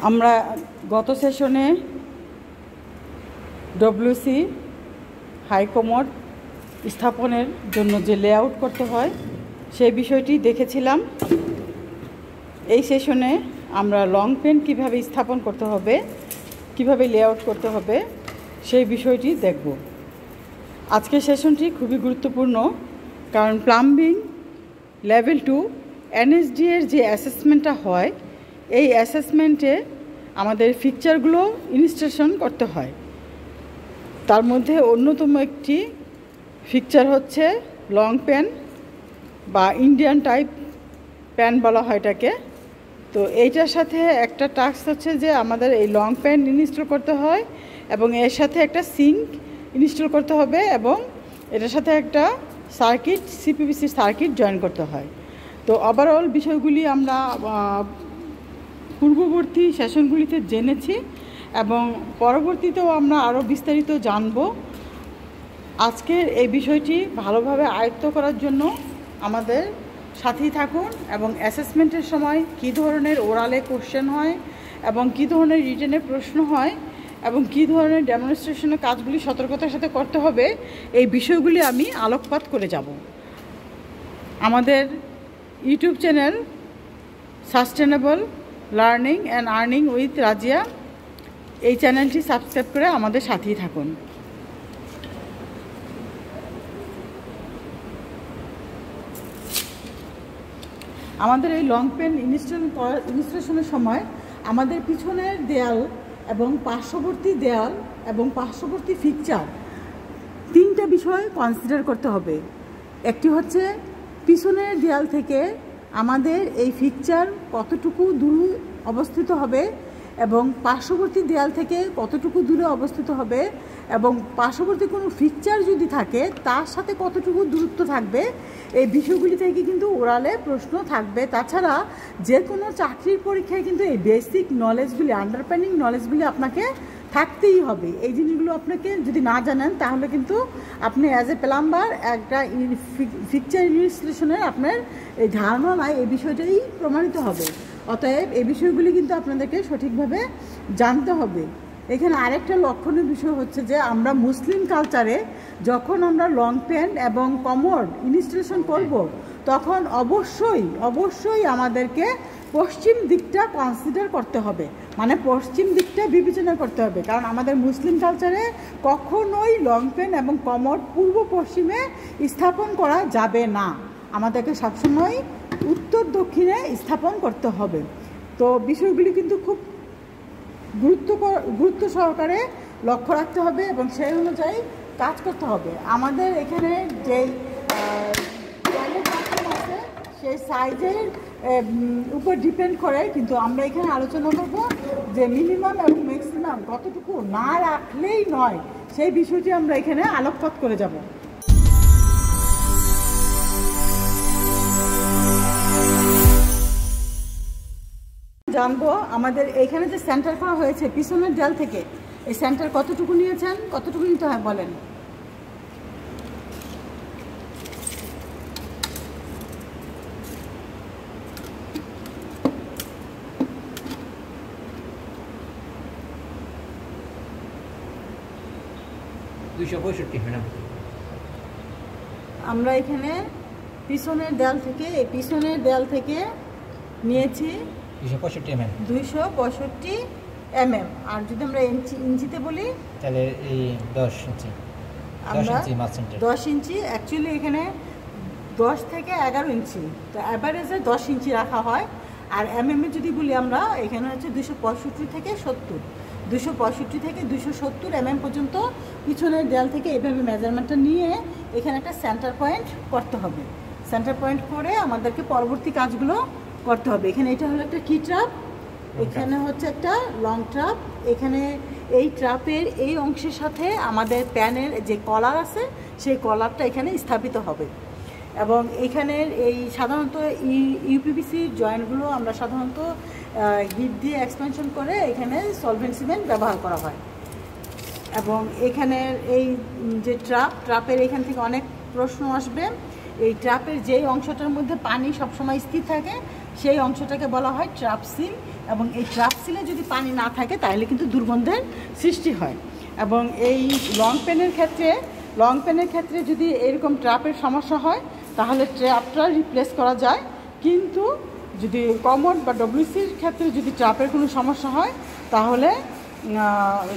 আমরা গত সেশনে ডব্লিউসি হাইকমোড স্থাপনের জন্য যে লেআউট করতে হয় সেই বিষয়টি দেখেছিলাম। এই সেশনে আমরা লং পেন কিভাবে স্থাপন করতে হবে, কিভাবে লেআউট করতে হবে সেই বিষয়টি দেখব। আজকের সেশনটি খুবই গুরুত্বপূর্ণ, কারণ প্লাম্বিং লেভেল 2 এনএসডি এর যে অ্যাসেসমেন্টটা হয়, এই অ্যাসেসমেন্টে আমাদের ফিকচারগুলো ইনস্টলেশন করতে হয়। তার মধ্যে অন্যতম একটি ফিকচার হচ্ছে লং পেন বা ইন্ডিয়ান টাইপ প্যান বলা হয় এটাকে। তো এইটার সাথে একটা টাস্ক হচ্ছে যে আমাদের এই লং পেন ইনস্টল করতে হয় এবং এর সাথে একটা সিঙ্ক ইনস্টল করতে হবে এবং এটার সাথে একটা সার্কিট সিপিভিসি সার্কিট জয়েন করতে হয়। তো ওভারঅল বিষয়গুলি আমরা পূর্ববর্তী সেশনগুলিতে জেনেছি এবং পরবর্তীতেও আমরা আরও বিস্তারিত জানব। আজকের এই বিষয়টি ভালোভাবে আয়ত্ত করার জন্য আমাদের সাথেই থাকুন এবং অ্যাসেসমেন্টের সময় কী ধরনের ওরালে কোশ্চেন হয় এবং কী ধরনের রিটেনে প্রশ্ন হয় এবং কী ধরনের ডেমনস্ট্রেশনের কাজগুলি সতর্কতার সাথে করতে হবে, এই বিষয়গুলি আমি আলোকপাত করে যাব। আমাদের YouTube channel sustainable learning and earning with Razia, এই চ্যানেলটি সাবস্ক্রাইব করে আমাদের সাথেই থাকুন। আমাদের এই লং পেন ইনস্টলেশনের সময় আমাদের পিছনের দেয়াল এবং পার্শ্ববর্তী দেয়াল এবং পার্শ্ববর্তী ফিকচার তিনটা বিষয় কনসিডার করতে হবে। একটি হচ্ছে পিছনের দেয়াল থেকে আমাদের এই ফিকচার কতটুকু দূরে অবস্থিত হবে এবং পার্শ্ববর্তী দেয়াল থেকে কতটুকু দূরে অবস্থিত হবে এবং পার্শ্ববর্তী কোনো ফিকচার যদি থাকে তার সাথে কতটুকু দূরত্ব থাকবে, এই বিষয়গুলি থেকে কিন্তু ওরালে প্রশ্ন থাকবে। তাছাড়া যে কোনো চাকরির পরীক্ষায় কিন্তু এই বেসিক নলেজগুলি, আন্ডারস্ট্যান্ডিং নলেজগুলি আপনাকে থাকতেই হবে। এই জিনিসগুলো আপনাকে যদি না জানেন তাহলে কিন্তু আপনি অ্যাজ এ প্লাম্বার একটা ফিকচার ইনস্টলেশনের আপনার এই ধারণা নাই, এই বিষয়টাই প্রমাণিত হবে। অতএব এই বিষয়গুলি কিন্তু আপনাদেরকে সঠিকভাবে জানতে হবে। এখানে আরেকটা লক্ষণীয় বিষয় হচ্ছে যে আমরা মুসলিম কালচারে যখন আমরা লং পেন এবং কমোড ইনস্টলেশন করব তখন অবশ্যই আমাদেরকে পশ্চিম দিকটা কনসিডার করতে হবে, মানে পশ্চিম দিকটা বিবেচনা করতে হবে। কারণ আমাদের মুসলিম কালচারে কখনোই লং পেন এবং কমোড পূর্ব পশ্চিমে স্থাপন করা যাবে না, আমাদেরকে সবসময় উত্তর দক্ষিণে স্থাপন করতে হবে। তো বিষয়গুলি কিন্তু খুব গুরুত্ব সহকারে লক্ষ্য রাখতে হবে এবং সেই অনুযায়ী কাজ করতে হবে। আমাদের এখানে যেই আছে সেই সাইজের উপর ডিপেন্ড করে, কিন্তু আমরা এখানে আলোচনা করব যে মিনিমাম এবং ম্যাক্সিমাম কতটুকু না রাখলেই নয়, সেই বিষয়টি আমরা এখানে আলোকপাত করে যাব। জানবো আমাদের এখানে যে সেন্টার করা হয়েছে পিছনের দেয়াল থেকে, এই সেন্টার কতটুকু নিয়েছেন, কতটুকু নিতে হয় বলেন? আমরা এখানে পিছনের দেয়াল থেকে নিয়েছি 265 mm। আর যদি আমরা ইঞ্চিতে বলি তাহলে এই 10 ইঞ্চি অ্যাকচুয়ালি এখানে 10 থেকে 11 ইঞ্চি, তো অ্যাভারেজে 10 ইঞ্চি রাখা হয়। আর এমএমে যদি বলি আমরা এখানে হচ্ছে 265 থেকে 270 mm পর্যন্ত পিছনের দেয়াল থেকে এইভাবে মেজারমেন্টটা নিয়ে এখানে একটা সেন্টার পয়েন্ট করতে হবে। সেন্টার পয়েন্ট করে আমাদেরকে পরবর্তী কাজগুলো করতে হবে। এখানে এটা হলো একটা কি ট্রাপ, এখানে হচ্ছে একটা লং ট্রাপ। এখানে এই ট্রাপের এই অংশের সাথে আমাদের প্যানের যে কলার আছে সেই কলারটা এখানে স্থাপিত হবে এবং এখানের এই সাধারণত ইউপিভিসি জয়েন্টগুলো আমরা সাধারণত হিট দিয়ে এক্সপেনশন করে এখানে সলভেন্ট সিমেন্ট ব্যবহার করা হয়। এবং এখানের এই যে ট্রাপের এখান থেকে অনেক প্রশ্ন আসবে। এই ট্রাপের যেই অংশটার মধ্যে পানি সবসময় স্থির থাকে সেই অংশটাকে বলা হয় ট্র্যাপ সিল, এবং এই ট্র্যাপ সিলে যদি পানি না থাকে তাহলে কিন্তু দুর্গন্ধের সৃষ্টি হয়। এবং এই লং পেনের ক্ষেত্রে যদি এরকম ট্র্যাপের সমস্যা হয় তাহলে ট্র্যাপটা রিপ্লেস করা যায়, কিন্তু যদি কমোড বা ডব্লিউসির ক্ষেত্রে যদি ট্র্যাপের কোনো সমস্যা হয় তাহলে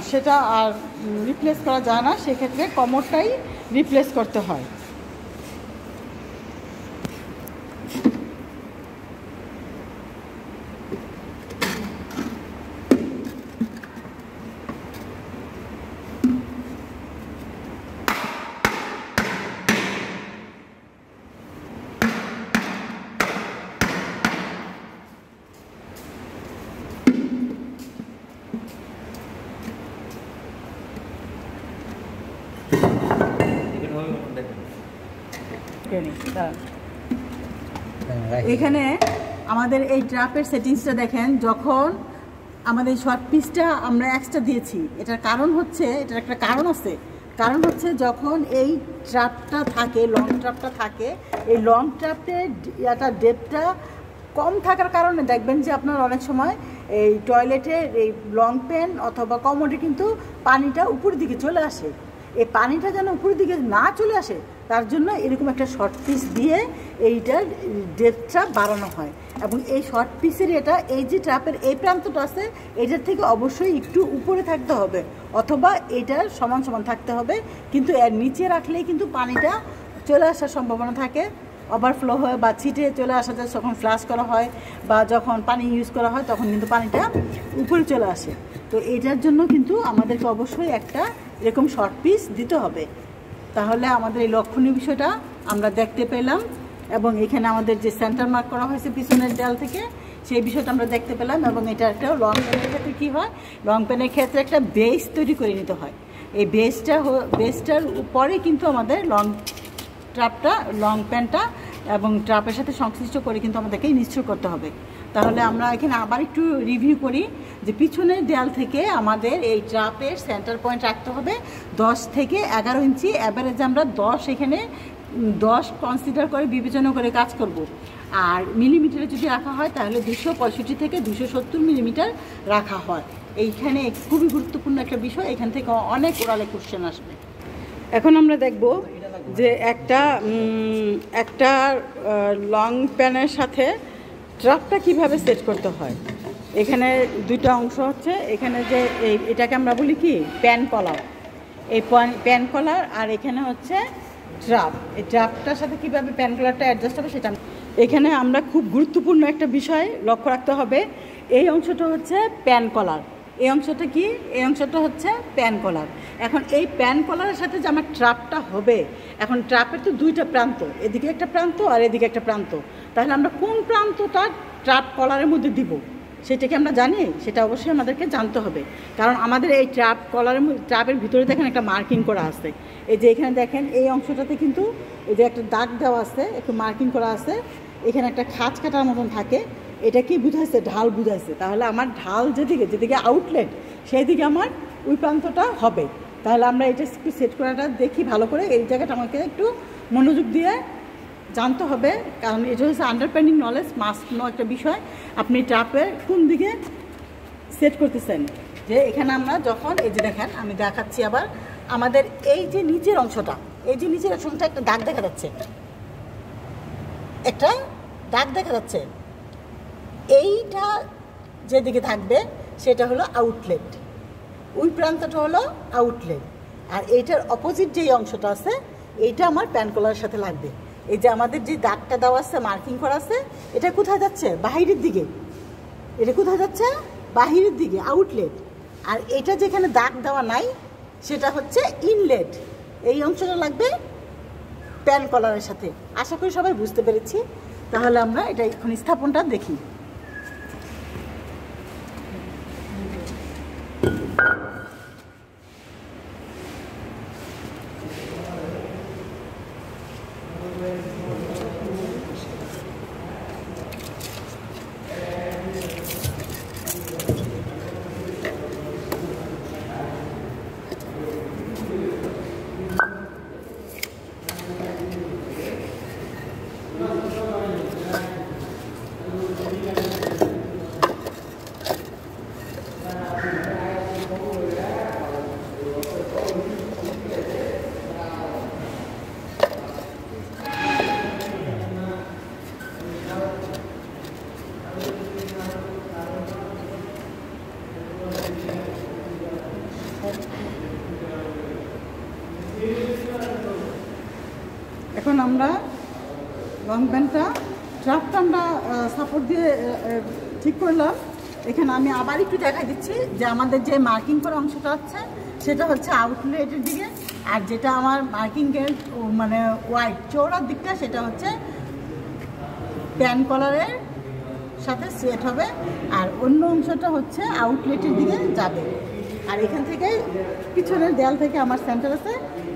সেটা আর রিপ্লেস করা যায় না, সেক্ষেত্রে কমোডটাই রিপ্লেস করতে হয়। এখানে আমাদের এই ট্র্যাপের সেটিংসটা দেখেন, যখন আমাদের শর্ট পিসটা আমরা এক্সট্রা দিয়েছি, এটার কারণ হচ্ছে, এটার একটা কারণ আছে। কারণ হচ্ছে যখন এই ট্র্যাপটা থাকে, লং ট্র্যাপটা থাকে, এই লং ট্র্যাপের ডেপটা কম থাকার কারণে দেখবেন যে আপনার অনেক সময় এই টয়লেটের এই লং পেন অথবা কমোডে কিন্তু পানিটা উপরের দিকে চলে আসে। এই পানিটা যেন উপরের দিকে না চলে আসে তার জন্য এরকম একটা শর্ট পিস দিয়ে এইটার ডেপথটা বাড়ানো হয়। এবং এই শর্ট পিসের এই যে ট্র্যাপের এই প্রান্তটা আছে এটার থেকে অবশ্যই একটু উপরে থাকতে হবে, অথবা এটার সমান সমান থাকতে হবে, কিন্তু এর নিচে রাখলেই কিন্তু পানিটা চলে আসার সম্ভাবনা থাকে, ওভারফ্লো হয় বা ছিটে চলে আসা যায় যখন ফ্লাশ করা হয় বা যখন পানি ইউজ করা হয় তখন কিন্তু পানিটা উপরে চলে আসে। তো এটার জন্য কিন্তু আমাদেরকে অবশ্যই একটা এরকম শর্ট পিস দিতে হবে, তাহলে আমাদের এই লক্ষণীয় বিষয়টা আমরা দেখতে পেলাম। এবং এখানে আমাদের যে সেন্টার মার্ক করা হয়েছে পিছনের দেয়াল থেকে, সেই বিষয়টা আমরা দেখতে পেলাম। এবং এটা একটা লং পেনের ক্ষেত্রে কী হয়, লং পেনের ক্ষেত্রে একটা বেস তৈরি করে নিতে হয়। এই বেসটার পরে কিন্তু আমাদের লং প্যানটা এবং ট্রাপের সাথে সংশ্লিষ্ট করে কিন্তু আমাদেরকে ইনস্টল করতে হবে। তাহলে আমরা এখানে আবার একটু রিভিউ করি যে পিছনের দেয়াল থেকে আমাদের এই ট্রাপের সেন্টার পয়েন্ট রাখতে হবে 10 থেকে 11 ইঞ্চি, অ্যাভারেজ আমরা 10 কনসিডার করে বিবেচনা করে কাজ করব। আর মিলিমিটারে যদি রাখা হয় তাহলে 265 থেকে 270 মিলিমিটার রাখা হয়। এইখানে খুবই গুরুত্বপূর্ণ একটা বিষয়, এখান থেকে অনেক ওরালে কোশ্চেন আসবে। এখন আমরা দেখব যে একটা লং প্যানের সাথে ট্রাপটা কিভাবে সেট করতে হয়। এখানে দুইটা অংশ হচ্ছে, এখানে যে এটাকে আমরা বলি কি প্যান কলার, এই প্যান কলার, আর এখানে হচ্ছে ট্রাপ। এই ট্রাপটার সাথে কিভাবে প্যান কলারটা অ্যাডজাস্ট হবে সেটা এখানে আমরা খুব গুরুত্বপূর্ণ একটা বিষয় লক্ষ্য রাখতে হবে। এই অংশটা হচ্ছে প্যান কলার, এই অংশটা কি, এই অংশটা হচ্ছে প্যান কলার। এখন এই প্যান কলারের সাথে যে আমার ট্রাপটা হবে, এখন ট্রাপের তো দুইটা প্রান্ত, এদিকে একটা প্রান্ত আর এদিকে একটা প্রান্ত, তাহলে আমরা কোন প্রান্তটা ট্রাপ কলারের মধ্যে দিব সেটাকে আমরা জানি, সেটা অবশ্যই আমাদেরকে জানতে হবে। কারণ আমাদের এই ট্রাপের ভিতরে দেখেন একটা মার্কিং করা আছে, এই যে এখানে দেখেন এই অংশটাতে কিন্তু এই যে একটা দাগ দেওয়া আছে, একটু মার্কিং করা আছে, এখানে একটা খাঁজ কাটার মতন থাকে, এটা কি বুঝাইছে, ঢাল বুঝাইছে। তাহলে আমার ঢাল যেদিকে আউটলেট সেই দিকে আমার ওই প্রান্তটা হবে। তাহলে আমরা এটা একটু সেট করাটা দেখি ভালো করে, এই জায়গাটা আমাকে একটু মনোযোগ দিয়ে জানতে হবে, কারণ এটা হচ্ছে আন্ডারস্ট্যান্ডিং নলেজ মাস্ট নো একটা বিষয়। আপনি ট্রাপের কোন দিকে সেট করতেছেন, যে এখানে আমরা যখন এই যে দেখেন আমি দেখাচ্ছি আবার, আমাদের এই যে নিচের অংশটা, এই যে নিচের অংশটা একটা দাগ দেখা যাচ্ছে, একটা দাগ দেখা যাচ্ছে, এইটা যেদিকে থাকবে সেটা হলো আউটলেট, ওই প্রান্তটা হলো আউটলেট। আর এইটার অপোজিট যেই অংশটা আছে এইটা আমার প্যান কলারের সাথে লাগবে। এই যে আমাদের যে দাগটা দেওয়া আছে, মার্কিং করা আছে, এটা কোথায় যাচ্ছে, বাহিরের দিকে, এটা কোথায় যাচ্ছে, বাহিরের দিকে, আউটলেট। আর এটা যেখানে দাগ দেওয়া নাই সেটা হচ্ছে ইনলেট, এই অংশটা লাগবে প্যান কলারের সাথে। আশা করি সবাই বুঝতে পেরেছি। তাহলে আমরা এটা এখন স্থাপনটা দেখি। এখন আমরা লং প্যান্টটা ট্রাপটা আমরা সাপোর্ট দিয়ে ঠিক করলাম। এখানে আমি আবার একটু দেখাই দিচ্ছি যে আমাদের যে মার্কিং করা অংশটা হচ্ছে সেটা হচ্ছে আউটলেটের দিকে, আর যেটা আমার মার্কিংয়ের মানে হোয়াইট চৌড়ার দিকটা সেটা হচ্ছে প্যান কলারের সাথে সেট হবে, আর অন্য অংশটা হচ্ছে আউটলেটের দিকে যাবে। আর এখান থেকে পিছনের দেয়াল থেকে আমার সেন্টার আছে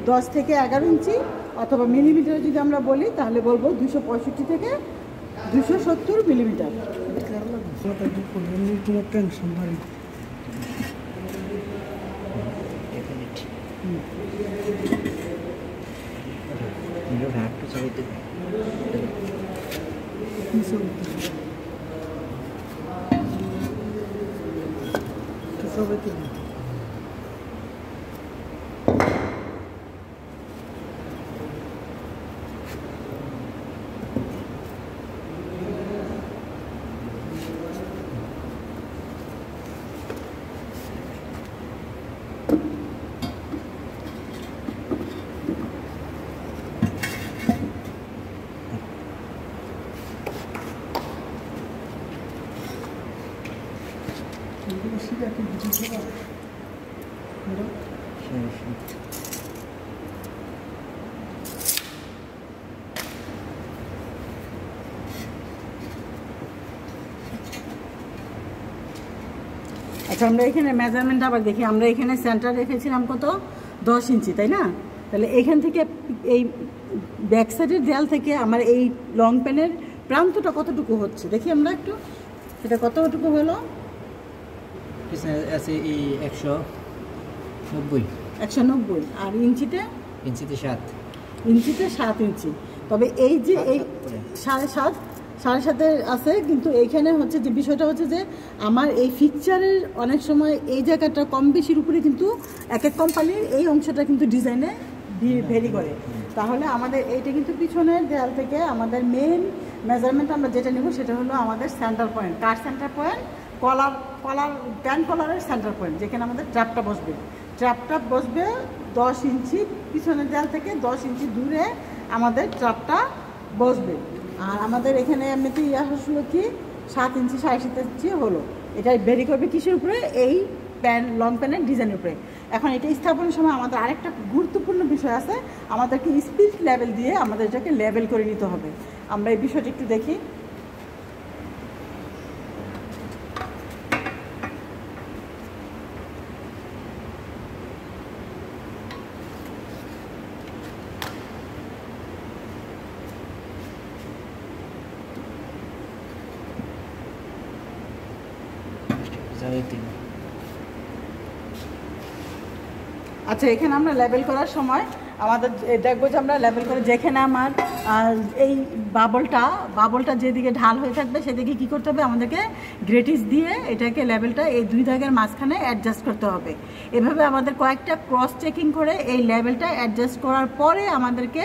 10 থেকে 11 ইঞ্চি, অথবা মিলিমিটার যদি আমরা বলি তাহলে বলবো 265 থেকে 270 মিলিমিটার। টেনশন ভারী আচ্ছা, আমরা এখানে মেজারমেন্ট আবার দেখি। আমরা এখানে সেন্টার রেখেছিলাম কত 10 ইঞ্চি, তাই না? তাহলে এখান থেকে এই ব্যাক সাইডের দেয়াল থেকে আমার এই লং প্যানের প্রান্তটা কতটুকু হচ্ছে দেখি আমরা একটু, এটা কতটুকু হলো? আছে এই 190 আর ইঞ্চিতে 7 ইঞ্চি। তবে এই যে এই 7.5 আছে, কিন্তু এইখানে হচ্ছে যে বিষয়টা হচ্ছে যে আমার এই ফিকচারের অনেক সময় এই জায়গাটা কম বেশির উপরে কিন্তু এক এক কোম্পানির এই অংশটা কিন্তু ডিজাইনে ভেরি করে। তাহলে আমাদের এইটা কিন্তু পিছনের দেয়াল থেকে আমাদের মেন মেজারমেন্ট আমরা যেটা নেব সেটা হলো আমাদের সেন্টার পয়েন্ট। কার সেন্টার পয়েন্ট? প্যান কলারের সেন্টার পয়েন্ট, যেখানে আমাদের ট্র্যাপটা বসবে 10 ইঞ্চি পিছনের দেয়াল থেকে 10 ইঞ্চি দূরে আমাদের ট্র্যাপটা বসবে। আর আমাদের এখানে এমনিতে হলো কি 7 ইঞ্চি 7.5 ইঞ্চি হলো। এটা ভেরি করবে কিসের উপরে? এই লং প্যানের ডিজাইনের উপরে। এখন এটা স্থাপনের সময় আমাদের আরেকটা গুরুত্বপূর্ণ বিষয় আছে, আমাদেরকে স্পিরিট লেভেল দিয়ে আমাদের এটাকে লেভেল করে নিতে হবে। আমরা এই বিষয়টা একটু দেখি। আচ্ছা, এখানে আমরা লেবেল করার সময় আমাদের দেখবো যে আমরা লেবেল করে যেখানে আমার এই বাবলটা যেদিকে ঢাল হয়ে থাকবে সেদিকে কি করতে হবে? আমাদেরকে গ্রেটিস দিয়ে এটাকে লেবেলটা এই দুই দাগের মাঝখানে অ্যাডজাস্ট করতে হবে। এভাবে আমাদের কয়েকটা ক্রস চেকিং করে এই লেবেলটা অ্যাডজাস্ট করার পরে আমাদেরকে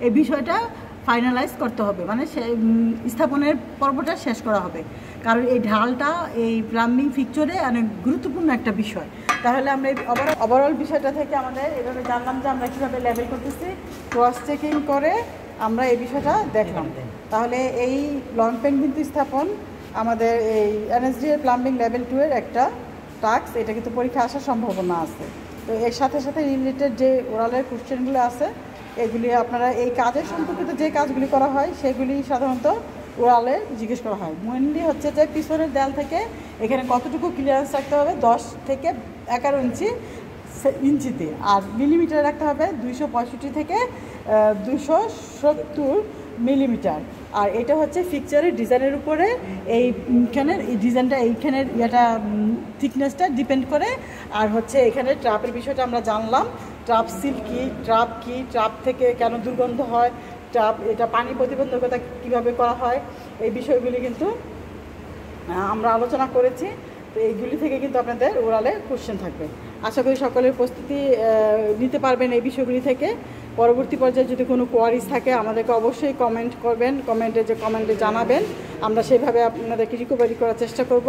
এই বিষয়টা ফাইনালাইজ করতে হবে, মানে স্থাপনের পর্বটা শেষ করা হবে। কারণ এই ঢালটা এই প্লাম্বিং ফিকচারে অনেক গুরুত্বপূর্ণ একটা বিষয়। তাহলে আমরা এই ওভারঅল বিষয়টা থেকে আমাদের এভাবে জানলাম যে আমরা কীভাবে লেভেল করতেছি, ক্রস চেকিং করে আমরা এই বিষয়টা দেখলাম। তাহলে এই লং পেন কিন্তু স্থাপন আমাদের এই এনএসডি এর প্লাম্বিং লেভেল 2 এর একটা টাস্ক, এটা কিন্তু পরীক্ষা আসার সম্ভাবনা আছে। তো এর সাথে সাথে রিলেটেড যে ওরালের কোশ্চেনগুলো আছে এগুলি আপনারা এই কাজের সম্পর্কিত যে কাজগুলি করা হয় সেগুলি সাধারণত ওরালে জিজ্ঞেস করা হয়। মেনলি হচ্ছে যে পিছনের দেয়াল থেকে এখানে কতটুকু ক্লিয়ারেন্স রাখতে হবে 10 থেকে 11 ইঞ্চিতে, আর মিলিমিটার রাখতে হবে 265 থেকে 270 মিলিমিটার। আর এটা হচ্ছে ফিকচারের ডিজাইনের উপরে এইখানের এই ডিজাইনটা এইখানের থিকনেসটা ডিপেন্ড করে। আর হচ্ছে এখানে ট্রাপের বিষয়টা আমরা জানলাম, ট্রাপ সিল কি, ট্রাপ থেকে কেন দুর্গন্ধ হয়, ট্রাপ এটা পানি প্রতিবন্ধকতা কীভাবে করা হয়, এই বিষয়গুলি কিন্তু আমরা আলোচনা করেছি। তো এইগুলি থেকে কিন্তু আপনাদের ওরালে কোশ্চেন থাকবে। আশা করি সকলের প্রস্তুতি নিতে পারবেন এই বিষয়গুলি থেকে। পরবর্তী পর্যায়ে যদি কোনো কোয়ারিজ থাকে আমাদেরকে অবশ্যই কমেন্ট করবেন, কমেন্টে জানাবেন, আমরা সেভাবে আপনাদেরকে রিকভারি করার চেষ্টা করব।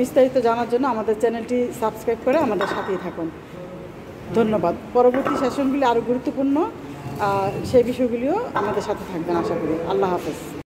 বিস্তারিত জানার জন্য আমাদের চ্যানেলটি সাবস্ক্রাইব করে আমাদের সাথেই থাকুন। ধন্যবাদ। পরবর্তী সেশনগুলি আরও গুরুত্বপূর্ণ সেই বিষয়গুলিও আমাদের সাথে থাকবেন আশা করি। আল্লাহ হাফেজ।